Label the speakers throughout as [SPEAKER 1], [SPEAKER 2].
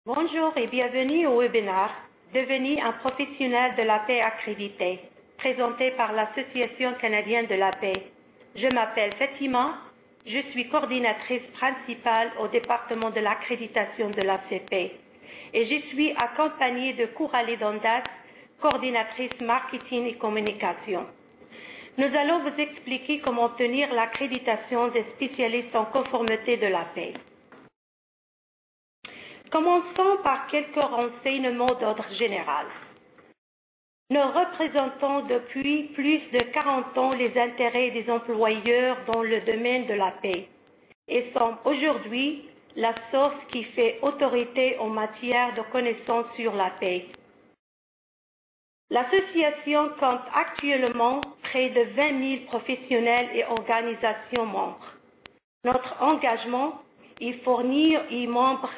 [SPEAKER 1] Bonjour et bienvenue au webinaire « Devenir un professionnel de la paix accrédité » présenté par l'Association canadienne de la paix. Je m'appelle Fatima, je suis coordinatrice principale au département de l'accréditation de l'ACP et je suis accompagnée de Coralie Dondas, coordinatrice marketing et communication. Nous allons vous expliquer comment obtenir l'accréditation des spécialistes en conformité de la paix. Commençons par quelques renseignements d'ordre général. Nous représentons depuis plus de 40 ans les intérêts des employeurs dans le domaine de la paix et sommes aujourd'hui la source qui fait autorité en matière de connaissances sur la paix. L'association compte actuellement près de 20 000 professionnels et organisations membres. Notre engagement est fournir aux membres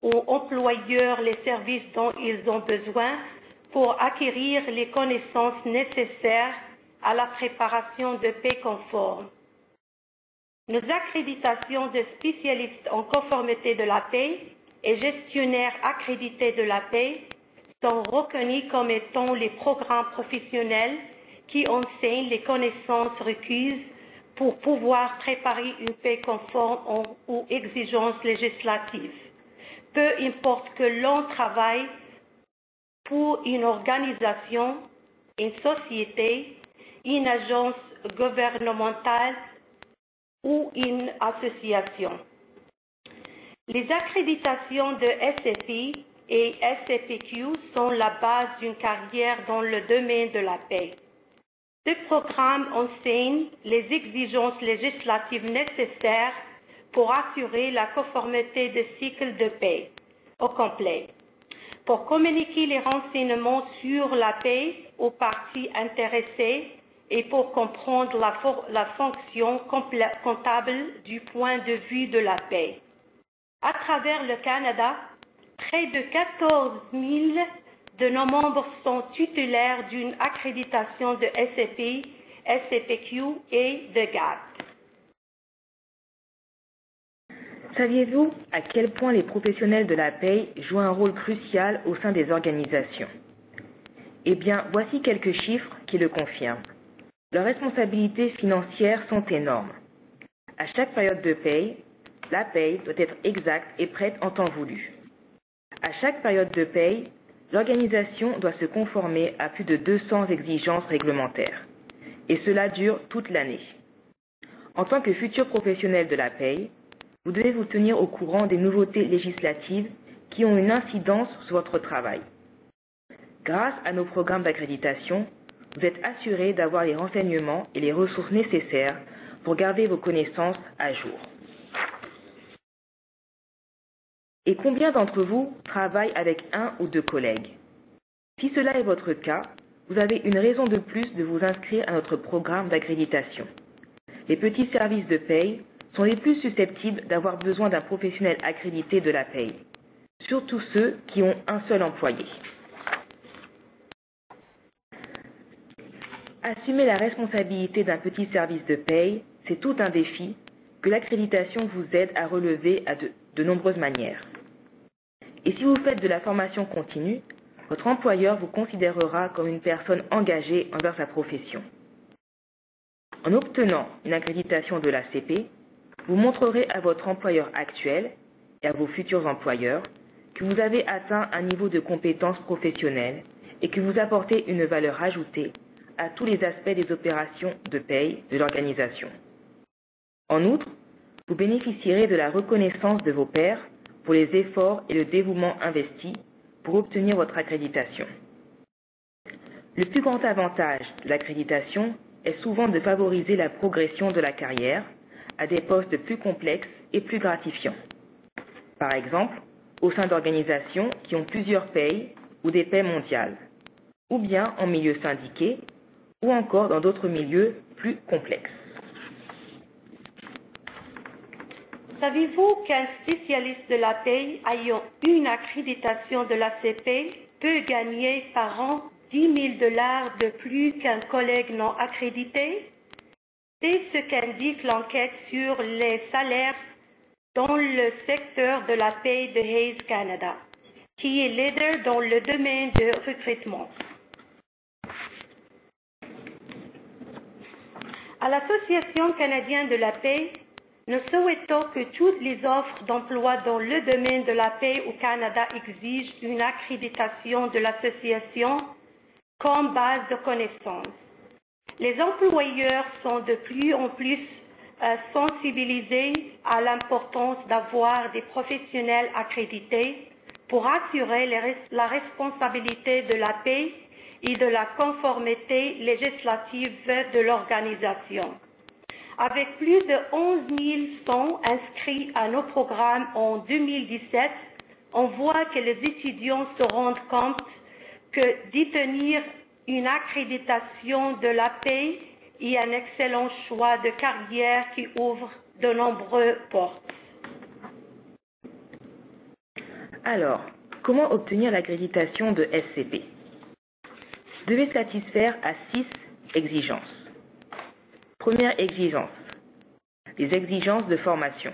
[SPEAKER 1] aux employeurs les services dont ils ont besoin pour acquérir les connaissances nécessaires à la préparation de paix conforme. Nos accréditations de spécialistes en conformité de la paix et gestionnaires accrédités de la paix sont reconnues comme étant les programmes professionnels qui enseignent les connaissances requises pour pouvoir préparer une paix conforme aux exigences législatives. Peu importe que l'on travaille pour une organisation, une société, une agence gouvernementale ou une association. Les accréditations de SCP et SCPQ sont la base d'une carrière dans le domaine de la paix. Ce programme enseigne les exigences législatives nécessaires pour assurer la conformité des cycles de paix au complet. Pour communiquer les renseignements sur la paix aux parties intéressées et pour comprendre la fonction comptable du point de vue de la paix. À travers le Canada, près de 14 000 de nos membres sont titulaires d'une accréditation de SCP, SCPQ et de GAP.
[SPEAKER 2] Saviez-vous à quel point les professionnels de la paix jouent un rôle crucial au sein des organisations? Eh bien, voici quelques chiffres qui le confirment. Leurs responsabilités financières sont énormes. À chaque période de paie, la paie doit être exacte et prête en temps voulu. À chaque période de paie, l'organisation doit se conformer à plus de 200 exigences réglementaires. Et cela dure toute l'année. En tant que futur professionnel de la paie, vous devez vous tenir au courant des nouveautés législatives qui ont une incidence sur votre travail. Grâce à nos programmes d'accréditation, vous êtes assuré d'avoir les renseignements et les ressources nécessaires pour garder vos connaissances à jour. Et combien d'entre vous travaillent avec un ou deux collègues? Si cela est votre cas, vous avez une raison de plus de vous inscrire à notre programme d'accréditation. Les petits services de paie sont les plus susceptibles d'avoir besoin d'un professionnel accrédité de la paie, surtout ceux qui ont un seul employé. Assumer la responsabilité d'un petit service de paie, c'est tout un défi que l'accréditation vous aide à relever de nombreuses manières. Et si vous faites de la formation continue, votre employeur vous considérera comme une personne engagée envers sa profession. En obtenant une accréditation de l'ACP, vous montrerez à votre employeur actuel et à vos futurs employeurs que vous avez atteint un niveau de compétence professionnelle et que vous apportez une valeur ajoutée à tous les aspects des opérations de paie de l'organisation. En outre, vous bénéficierez de la reconnaissance de vos pairs pour les efforts et le dévouement investis pour obtenir votre accréditation. Le plus grand avantage de l'accréditation est souvent de favoriser la progression de la carrière à des postes plus complexes et plus gratifiants. Par exemple, au sein d'organisations qui ont plusieurs paies ou des paies mondiales, ou bien en milieu syndiqué, ou encore dans d'autres milieux plus complexes.
[SPEAKER 1] Savez-vous qu'un spécialiste de la paix ayant une accréditation de l'ACP peut gagner par an 10 000 $ de plus qu'un collègue non accrédité? C'est ce qu'indique l'enquête sur les salaires dans le secteur de la paix de Hays Canada. qui est leader dans le domaine de recrutement. À l'Association canadienne de la paix, nous souhaitons que toutes les offres d'emploi dans le domaine de la paix au Canada exigent une accréditation de l'association comme base de connaissances. Les employeurs sont de plus en plus sensibilisés à l'importance d'avoir des professionnels accrédités pour assurer la responsabilité de la paix et de la conformité législative de l'organisation. Avec plus de 11 100 inscrits à nos programmes en 2017, on voit que les étudiants se rendent compte que détenir une accréditation de la paix est un excellent choix de carrière qui ouvre de nombreuses portes.
[SPEAKER 2] Alors, comment obtenir l'accréditation de SCP? Vous devez satisfaire à 6 exigences. Première exigence, les exigences de formation.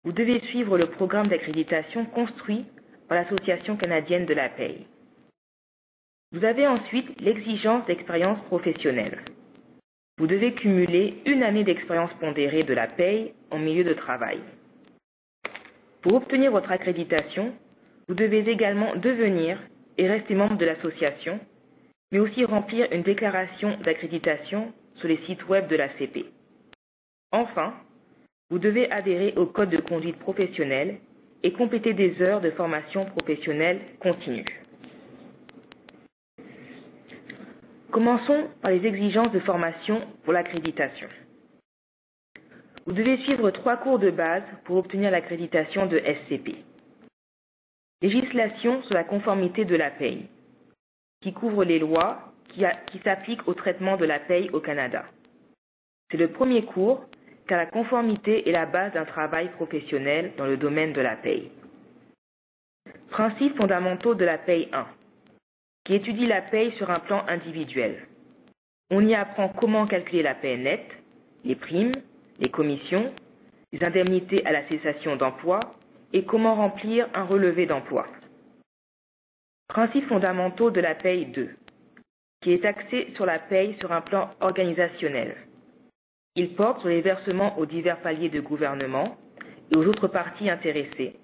[SPEAKER 2] Vous devez suivre le programme d'accréditation construit par l'Association canadienne de la paix. Vous avez ensuite l'exigence d'expérience professionnelle. Vous devez cumuler 1 année d'expérience pondérée de la paix en milieu de travail. Pour obtenir votre accréditation, vous devez également devenir et rester membre de l'association, mais aussi remplir une déclaration d'accréditation sur les sites web de l'ACP. Enfin, vous devez adhérer au code de conduite professionnelle et compléter des heures de formation professionnelle continue. Commençons par les exigences de formation pour l'accréditation. Vous devez suivre 3 cours de base pour obtenir l'accréditation de SCP. Législation sur la conformité de la paie, qui couvre les lois qui s'appliquent au traitement de la paie au Canada. C'est le premier cours, car la conformité est la base d'un travail professionnel dans le domaine de la paie. Principes fondamentaux de la paie 1, qui étudie la paie sur un plan individuel. On y apprend comment calculer la paie nette, les primes, les commissions, les indemnités à la cessation d'emploi et comment remplir un relevé d'emploi. Principes fondamentaux de la paie 2, qui est axé sur la paie sur un plan organisationnel. Il porte sur les versements aux divers paliers de gouvernement et aux autres parties intéressées,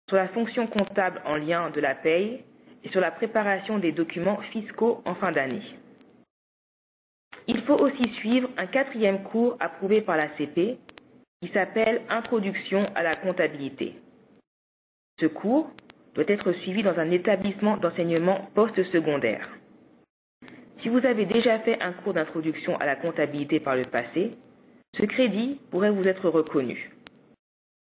[SPEAKER 2] sur la fonction comptable en lien de la paie et sur la préparation des documents fiscaux en fin d'année. Il faut aussi suivre un 4e cours approuvé par l'ACP qui s'appelle « Introduction à la comptabilité ». Ce cours doit être suivi dans un établissement d'enseignement postsecondaire. Si vous avez déjà fait un cours d'introduction à la comptabilité par le passé, ce crédit pourrait vous être reconnu.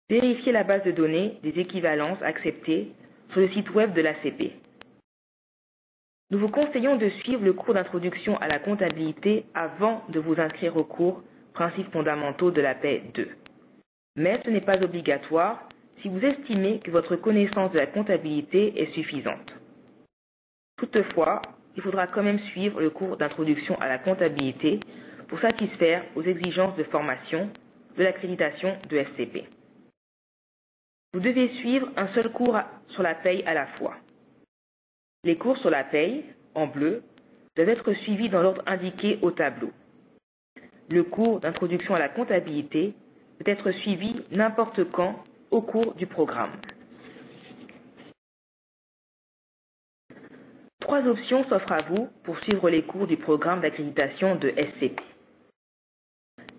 [SPEAKER 2] Vérifiez la base de données des équivalences acceptées sur le site web de l'ACP. Nous vous conseillons de suivre le cours d'introduction à la comptabilité avant de vous inscrire au cours Principes fondamentaux de la paie 2. Mais ce n'est pas obligatoire si vous estimez que votre connaissance de la comptabilité est suffisante. Toutefois, il faudra quand même suivre le cours d'introduction à la comptabilité pour satisfaire aux exigences de formation de l'accréditation de SCP. Vous devez suivre un seul cours sur la paie à la fois. Les cours sur la paie, en bleu, doivent être suivis dans l'ordre indiqué au tableau. Le cours d'introduction à la comptabilité peut être suivi n'importe quand au cours du programme. 3 options s'offrent à vous pour suivre les cours du programme d'accréditation de SCP.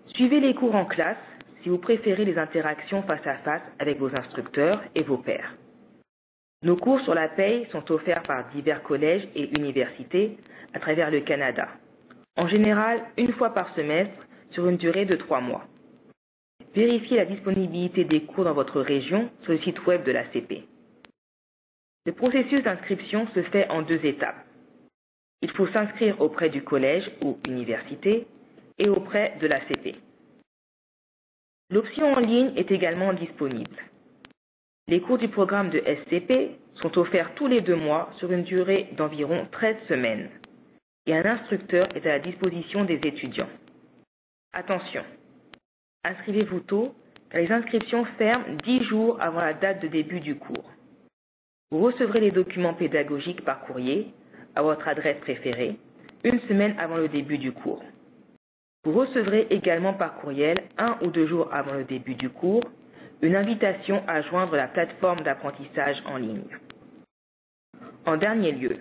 [SPEAKER 2] Suivez les cours en classe si vous préférez les interactions face à face avec vos instructeurs et vos pairs. Nos cours sur la paie sont offerts par divers collèges et universités à travers le Canada, en général 1 fois par semestre sur une durée de 3 mois. Vérifiez la disponibilité des cours dans votre région sur le site web de l'ACP. Le processus d'inscription se fait en 2 étapes. Il faut s'inscrire auprès du collège ou université et auprès de l'ACP. L'option en ligne est également disponible. Les cours du programme de SCP sont offerts tous les 2 mois sur une durée d'environ 13 semaines et un instructeur est à la disposition des étudiants. Attention, inscrivez-vous tôt car les inscriptions ferment 10 jours avant la date de début du cours. Vous recevrez les documents pédagogiques par courrier à votre adresse préférée, une semaine avant le début du cours. Vous recevrez également par courriel, 1 ou 2 jours avant le début du cours, une invitation à joindre la plateforme d'apprentissage en ligne. En dernier lieu,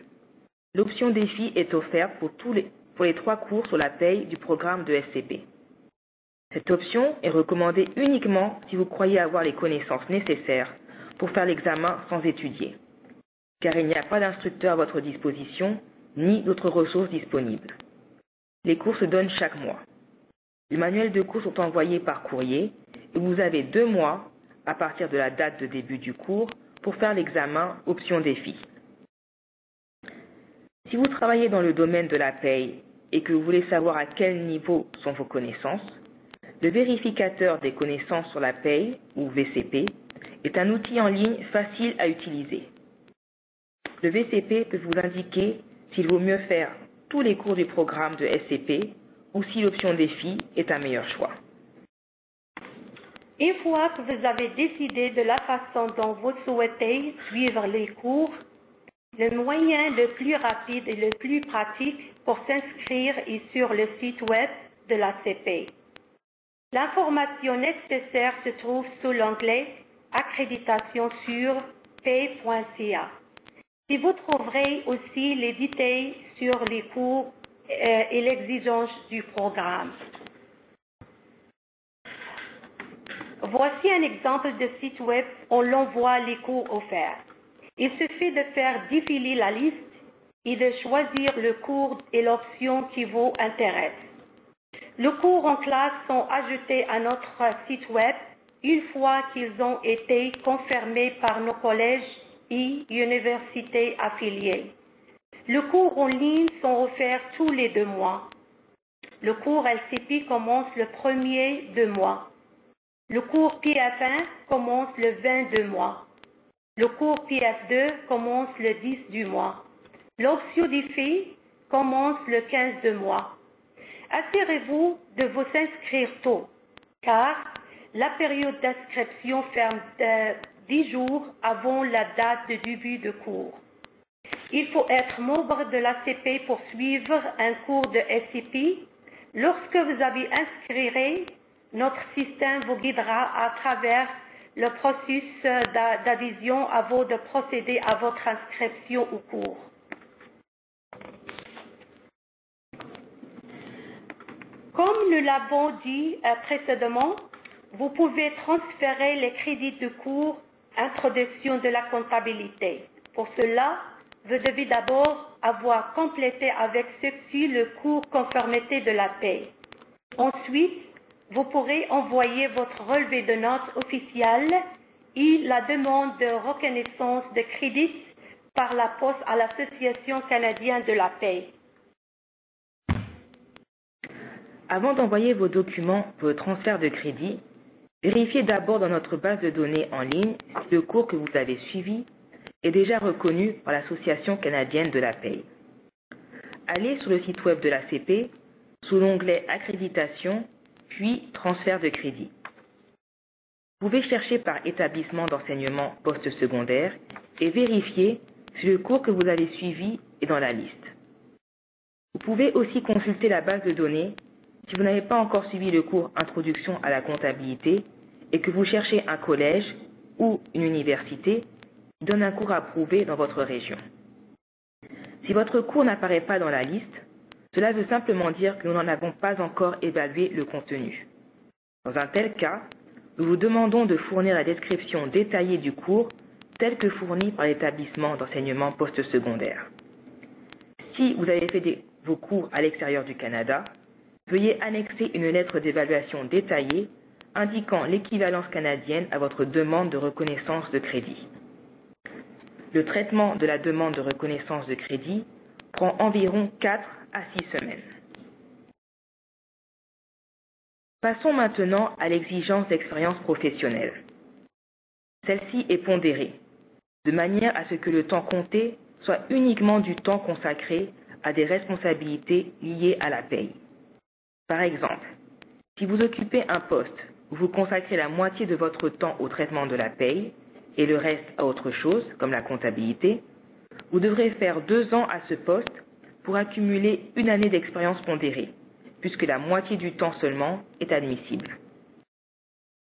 [SPEAKER 2] l'option défi est offerte pour les 3 cours sur la paye du programme de SCP. Cette option est recommandée uniquement si vous croyez avoir les connaissances nécessaires pour faire l'examen sans étudier, car il n'y a pas d'instructeur à votre disposition ni d'autres ressources disponibles. Les cours se donnent chaque mois. Les manuels de cours sont envoyés par courrier et vous avez 2 mois à partir de la date de début du cours pour faire l'examen option défi. Si vous travaillez dans le domaine de la paye et que vous voulez savoir à quel niveau sont vos connaissances, le vérificateur des connaissances sur la paye, ou VCP, est un outil en ligne facile à utiliser. Le VCP peut vous indiquer s'il vaut mieux faire tous les cours du programme de SCP ou si l'option défi est un meilleur choix.
[SPEAKER 1] Une fois que vous avez décidé de la façon dont vous souhaitez suivre les cours, le moyen le plus rapide et le plus pratique pour s'inscrire est sur le site web de la CP. L'information nécessaire se trouve sous l'onglet « Accréditation sur pay.ca ». Si vous trouverez aussi les détails sur les cours et l'exigence du programme. Voici un exemple de site web où l'on voit les cours offerts. Il suffit de faire défiler la liste et de choisir le cours et l'option qui vous intéresse. Les cours en classe sont ajoutés à notre site web une fois qu'ils ont été confirmés par nos collèges et universités affiliées. Les cours en ligne sont offerts tous les 2 mois. Le cours LCP commence le 1er du mois. Le cours PF1 commence le 20 du mois. Le cours PF2 commence le 10 du mois. L'option défi commence le 15 du mois. Assurez-vous de vous inscrire tôt, car la période d'inscription ferme 10 jours avant la date de début de cours. Il faut être membre de l'ACP pour suivre un cours de SCP. Lorsque vous avez inscrit, notre système vous guidera à travers le processus d'adhésion avant de procéder à votre inscription au cours. Comme nous l'avons dit précédemment, vous pouvez transférer les crédits de cours Introduction de la comptabilité. Pour cela, vous devez d'abord avoir complété avec ceci le cours conformité de la paie. Ensuite, vous pourrez envoyer votre relevé de notes officiel et la demande de reconnaissance de crédit par la poste à l'Association canadienne de la paie.
[SPEAKER 2] Avant d'envoyer vos documents pour le transfert de crédit, vérifiez d'abord dans notre base de données en ligne si le cours que vous avez suivi est déjà reconnu par l'Association canadienne de la paie. Allez sur le site web de l'ACP sous l'onglet Accréditation, puis Transfert de crédit. Vous pouvez chercher par établissement d'enseignement post-secondaire et vérifier si le cours que vous avez suivi est dans la liste. Vous pouvez aussi consulter la base de données si vous n'avez pas encore suivi le cours Introduction à la comptabilité et que vous cherchez un collège ou une université qui donne un cours approuvé dans votre région. Si votre cours n'apparaît pas dans la liste, cela veut simplement dire que nous n'en avons pas encore évalué le contenu. Dans un tel cas, nous vous demandons de fournir la description détaillée du cours telle que fournie par l'établissement d'enseignement postsecondaire. Si vous avez fait vos cours à l'extérieur du Canada, veuillez annexer une lettre d'évaluation détaillée indiquant l'équivalence canadienne à votre demande de reconnaissance de crédit. Le traitement de la demande de reconnaissance de crédit prend environ 4 à 6 semaines. Passons maintenant à l'exigence d'expérience professionnelle. Celle-ci est pondérée, de manière à ce que le temps compté soit uniquement du temps consacré à des responsabilités liées à la paie. Par exemple, si vous occupez un poste où vous consacrez la moitié de votre temps au traitement de la paie et le reste à autre chose, comme la comptabilité, vous devrez faire 2 ans à ce poste pour accumuler 1 année d'expérience pondérée, puisque la moitié du temps seulement est admissible.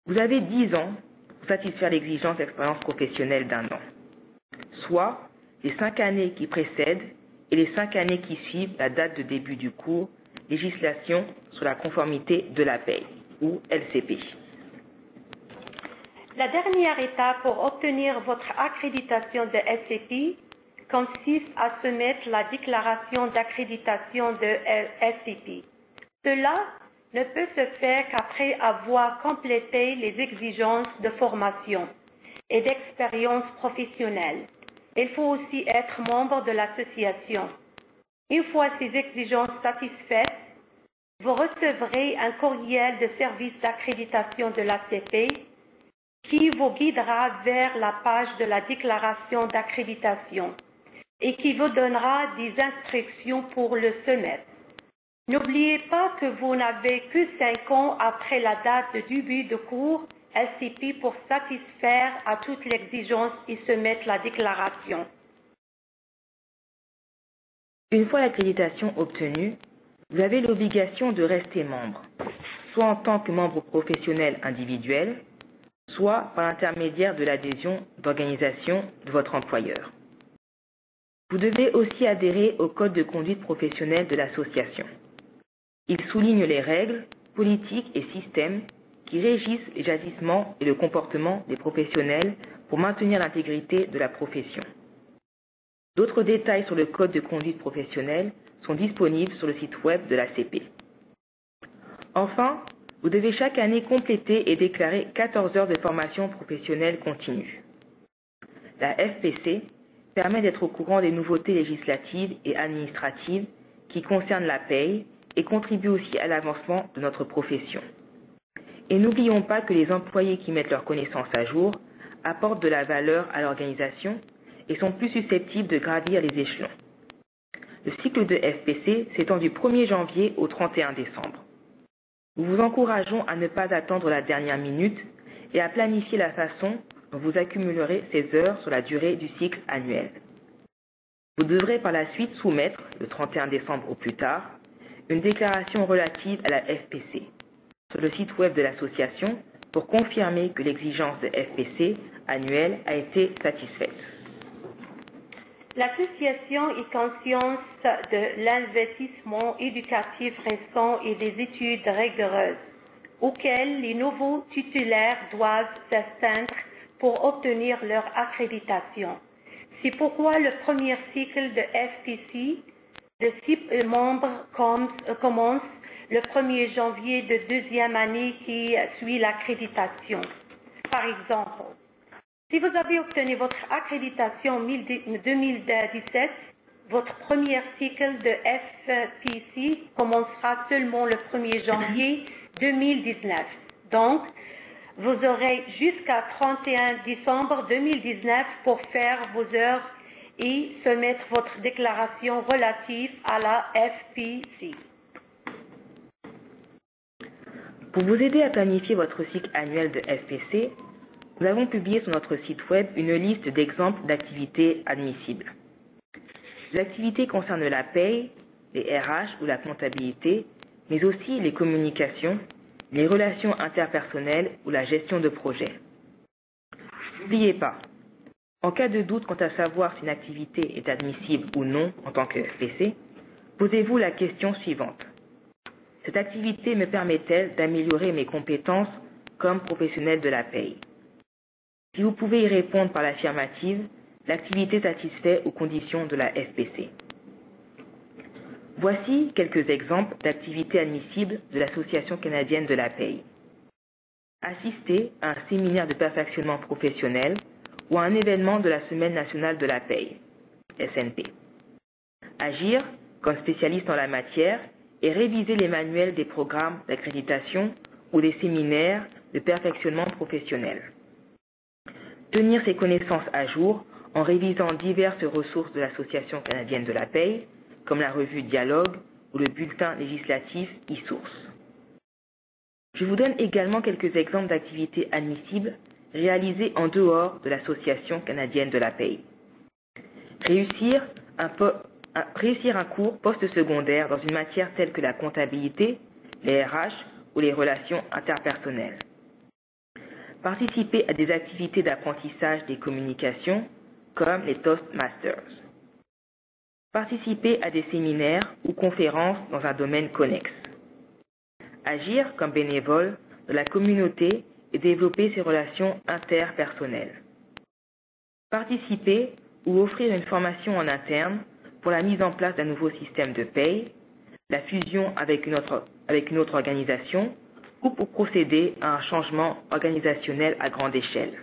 [SPEAKER 2] Vous avez 10 ans pour satisfaire l'exigence d'expérience professionnelle d'1 an, soit les 5 années qui précèdent et les 5 années qui suivent la date de début du cours Législation sur la conformité de la paie, ou LCP.
[SPEAKER 1] La dernière étape pour obtenir votre accréditation de SCP consiste à soumettre la déclaration d'accréditation de SCP. Cela ne peut se faire qu'après avoir complété les exigences de formation et d'expérience professionnelle. Il faut aussi être membre de l'association. Une fois ces exigences satisfaites, vous recevrez un courriel de service d'accréditation de l'ACP qui vous guidera vers la page de la déclaration d'accréditation et qui vous donnera des instructions pour le soumettre. N'oubliez pas que vous n'avez que 5 ans après la date de début de cours SCP pour satisfaire à toute l'exigence et soumettre la déclaration.
[SPEAKER 2] Une fois l'accréditation obtenue, vous avez l'obligation de rester membre, soit en tant que membre professionnel individuel, soit par l'intermédiaire de l'adhésion d'organisation de votre employeur. Vous devez aussi adhérer au code de conduite professionnelle de l'association. Il souligne les règles, politiques et systèmes qui régissent les agissements et le comportement des professionnels pour maintenir l'intégrité de la profession. D'autres détails sur le code de conduite professionnelle sont disponibles sur le site web de l'ACP. Enfin, vous devez chaque année compléter et déclarer 14 heures de formation professionnelle continue. La FPC permet d'être au courant des nouveautés législatives et administratives qui concernent la paie et contribue aussi à l'avancement de notre profession. Et n'oublions pas que les employés qui mettent leurs connaissances à jour apportent de la valeur à l'organisation et sont plus susceptibles de gravir les échelons. Le cycle de FPC s'étend du 1er janvier au 31 décembre. Nous vous encourageons à ne pas attendre la dernière minute et à planifier la façon dont vous accumulerez ces heures sur la durée du cycle annuel. Vous devrez par la suite soumettre, le 31 décembre au plus tard, une déclaration relative à la FPC sur le site web de l'association pour confirmer que l'exigence de FPC annuelle a été satisfaite.
[SPEAKER 1] L'association est consciente de l'investissement éducatif récent et des études rigoureuses auxquelles les nouveaux titulaires doivent s'astreindre pour obtenir leur accréditation. C'est pourquoi le premier cycle de FPC de 6 membres commence le 1er janvier de 2e année qui suit l'accréditation. Par exemple, si vous avez obtenu votre accréditation en 2017, votre premier cycle de FPC commencera seulement le 1er janvier 2019. Donc, vous aurez jusqu'à 31 décembre 2019 pour faire vos heures et soumettre votre déclaration relative à la FPC.
[SPEAKER 2] Pour vous aider à planifier votre cycle annuel de FPC, nous avons publié sur notre site web une liste d'exemples d'activités admissibles. Les activités concernent la paie, les RH ou la comptabilité, mais aussi les communications, les relations interpersonnelles ou la gestion de projets. N'oubliez pas, en cas de doute quant à savoir si une activité est admissible ou non en tant que FPC, posez-vous la question suivante. Cette activité me permet-elle d'améliorer mes compétences comme professionnel de la paie? Si vous pouvez y répondre par l'affirmative, l'activité satisfait aux conditions de la FPC. Voici quelques exemples d'activités admissibles de l'Association canadienne de la paie. Assister à un séminaire de perfectionnement professionnel ou à un événement de la Semaine nationale de la paie, SNP. Agir comme spécialiste en la matière et réviser les manuels des programmes d'accréditation ou des séminaires de perfectionnement professionnel. Tenir ses connaissances à jour en révisant diverses ressources de l'Association canadienne de la paie, comme la revue Dialogue ou le bulletin législatif e-source. Je vous donne également quelques exemples d'activités admissibles réalisés en dehors de l'Association canadienne de la paye. Réussir un cours post-secondaire dans une matière telle que la comptabilité, les RH ou les relations interpersonnelles. Participer à des activités d'apprentissage des communications comme les Toastmasters. Participer à des séminaires ou conférences dans un domaine connexe. Agir comme bénévole dans la communauté et développer ses relations interpersonnelles. Participer ou offrir une formation en interne pour la mise en place d'un nouveau système de paye, la fusion avec une autre organisation ou pour procéder à un changement organisationnel à grande échelle.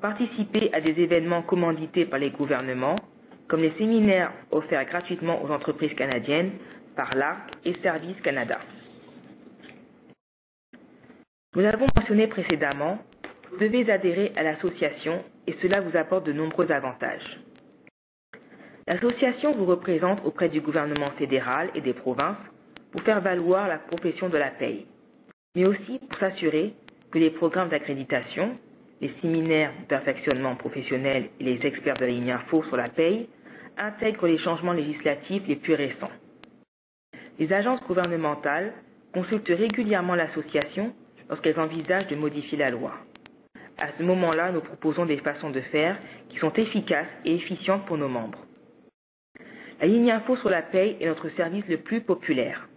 [SPEAKER 2] Participer à des événements commandités par les gouvernements, comme les séminaires offerts gratuitement aux entreprises canadiennes par l'ARC et Service Canada. Nous l'avons mentionné précédemment, vous devez adhérer à l'association et cela vous apporte de nombreux avantages. L'association vous représente auprès du gouvernement fédéral et des provinces pour faire valoir la profession de la paye, mais aussi pour s'assurer que les programmes d'accréditation, les séminaires de perfectionnement professionnel et les experts de la ligne info sur la paye intègrent les changements législatifs les plus récents. Les agences gouvernementales consultent régulièrement l'association lorsqu'elles envisagent de modifier la loi. À ce moment-là, nous proposons des façons de faire qui sont efficaces et efficientes pour nos membres. La ligne info sur la paye est notre service le plus populaire.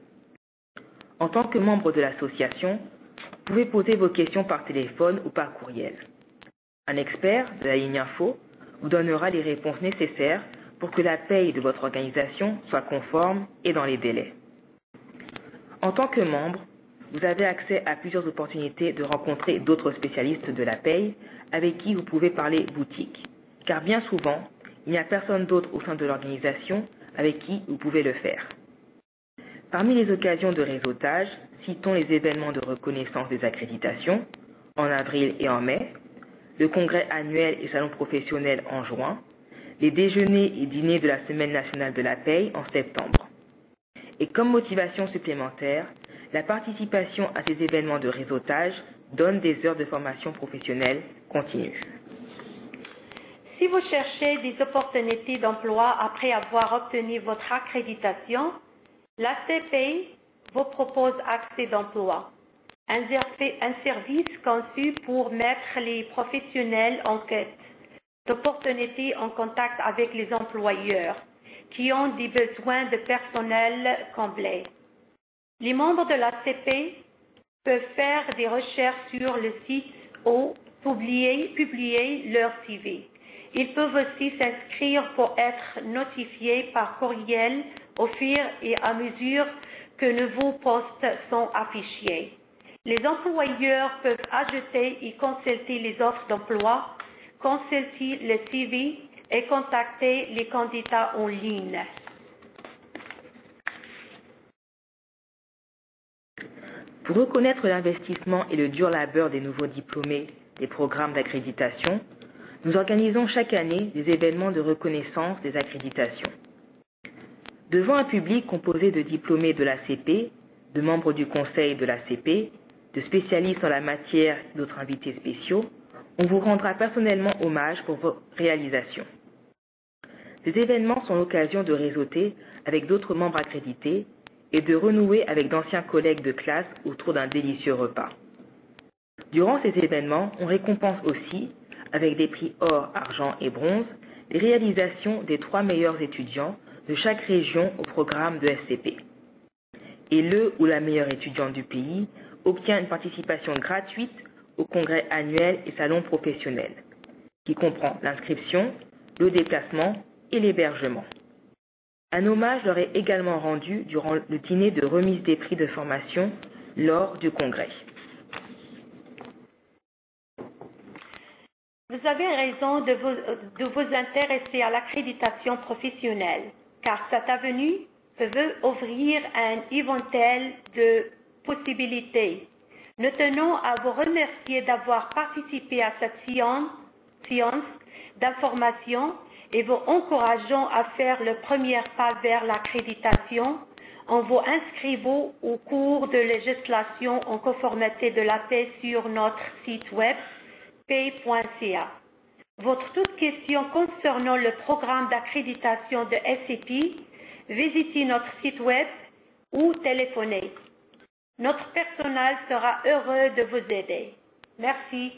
[SPEAKER 2] En tant que membre de l'association, vous pouvez poser vos questions par téléphone ou par courriel. Un expert de la ligne info vous donnera les réponses nécessaires pour que la paye de votre organisation soit conforme et dans les délais. En tant que membre, vous avez accès à plusieurs opportunités de rencontrer d'autres spécialistes de la paye avec qui vous pouvez parler boutique, car bien souvent, il n'y a personne d'autre au sein de l'organisation avec qui vous pouvez le faire. Parmi les occasions de réseautage, citons les événements de reconnaissance des accréditations en avril et en mai, le congrès annuel et salon professionnel en juin, les déjeuners et dîners de la Semaine nationale de la paye en septembre. Et comme motivation supplémentaire, la participation à ces événements de réseautage donne des heures de formation professionnelle continue.
[SPEAKER 1] Si vous cherchez des opportunités d'emploi après avoir obtenu votre accréditation, la CPAY vous propose Accès d'emploi, un service conçu pour mettre les professionnels en quête d'opportunités en contact avec les employeurs qui ont des besoins de personnel comblés. Les membres de la CPAY peuvent faire des recherches sur le site ou publier leur CV. Ils peuvent aussi s'inscrire pour être notifiés par courriel au fur et à mesure que nouveaux postes sont affichés. Les employeurs peuvent ajouter et consulter les offres d'emploi, consulter le CV et contacter les candidats en ligne.
[SPEAKER 2] Pour reconnaître l'investissement et le dur labeur des nouveaux diplômés des programmes d'accréditation, nous organisons chaque année des événements de reconnaissance des accréditations. Devant un public composé de diplômés de l'ACP, de membres du conseil de l'ACP, de spécialistes en la matière et d'autres invités spéciaux, on vous rendra personnellement hommage pour vos réalisations. Ces événements sont l'occasion de réseauter avec d'autres membres accrédités et de renouer avec d'anciens collègues de classe autour d'un délicieux repas. Durant ces événements, on récompense aussi, avec des prix or, argent et bronze, les réalisations des 3 meilleurs étudiants de chaque région au programme de SCP. Et le ou la meilleure étudiante du pays obtient une participation gratuite au congrès annuel et salon professionnel, qui comprend l'inscription, le déplacement et l'hébergement. Un hommage leur est également rendu durant le dîner de remise des prix de formation lors du congrès.
[SPEAKER 1] Vous avez raison de vous intéresser à l'accréditation professionnelle, car cette avenue peut ouvrir un éventail de possibilités. Nous tenons à vous remercier d'avoir participé à cette séance d'information et vous encourageons à faire le premier pas vers l'accréditation en vous inscrivant au cours de législation en conformité de la paix sur notre site web sap.pay.ca. Votre toute question concernant le programme d'accréditation de SAP, visitez notre site web ou téléphonez. Notre personnel sera heureux de vous aider. Merci.